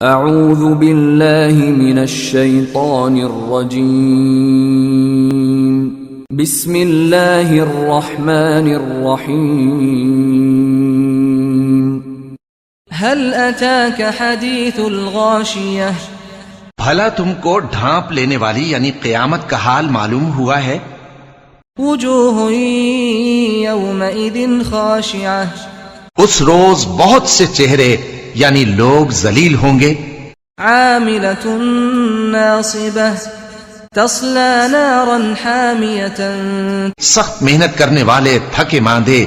اعوذ باللہ من الشیطان الرجیم بسم اللہ الرحمن الرحیم هل اتاك حدیث الغاشیہ بھلا تم کو ڈھانپ لینے والی یعنی قیامت کا حال معلوم ہوا ہے؟ وجوہ یومئذ خاشعہ اس روز بہت سے چہرے یعنی لوگ ذلیل ہوں گے. عاملۃ ناصبہ تصلی نارا حامیۃ سخت محنت کرنے والے تھکے ماندے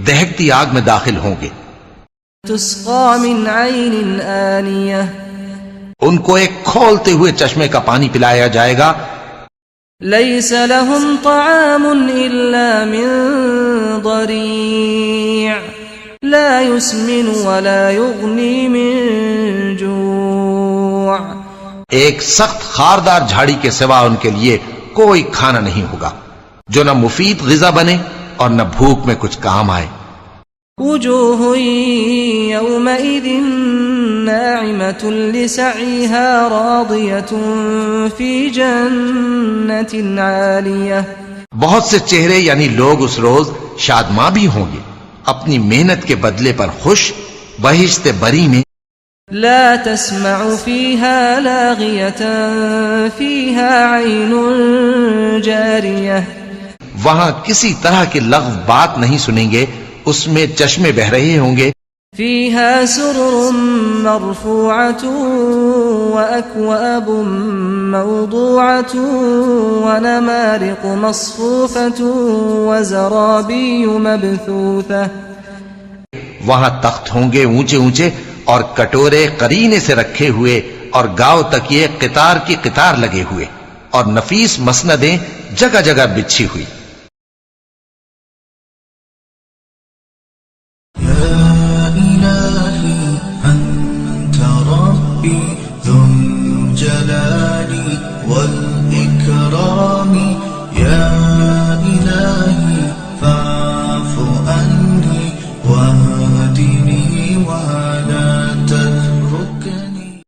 دہکتی آگ میں داخل ہوں گے. تسقى من عین آنیہ ان کو ایک کھولتے ہوئے چشمے کا پانی پلایا جائے گا. لیس لهم طعام الا من ضریع لا يسمن ولا يغنی من جوع ایک سخت خاردار جھاڑی کے سوا ان کے لیے کوئی کھانا نہیں ہوگا جو نہ مفید غذا بنے اور نہ بھوک میں کچھ کام آئے. وجوہ یومئذ ناعمۃ لسعیها راضیۃ فی جنۃ عالیہ بہت سے چہرے یعنی لوگ اس روز شادماں بھی ہوں گے اپنی محنت کے بدلے پر خوش بہشت بری میں. لا تسمع فيها لاغیۃ فيها عین جاریہ وہاں کسی طرح کی لغو بات نہیں سنیں گے اس میں چشمے بہ رہے ہوں گے. فيها سرر مرفوعة وأكواب موضوعة ونمارق مصفوفة وزرابي مبثوثة وہاں تخت ہوں گے اونچے اونچے اور کٹورے قرینے سے رکھے ہوئے اور گاؤ تکیے قطار کی قطار لگے ہوئے اور نفیس مسندیں جگہ جگہ بچھی ہوئی. يا إلهي أنت ربي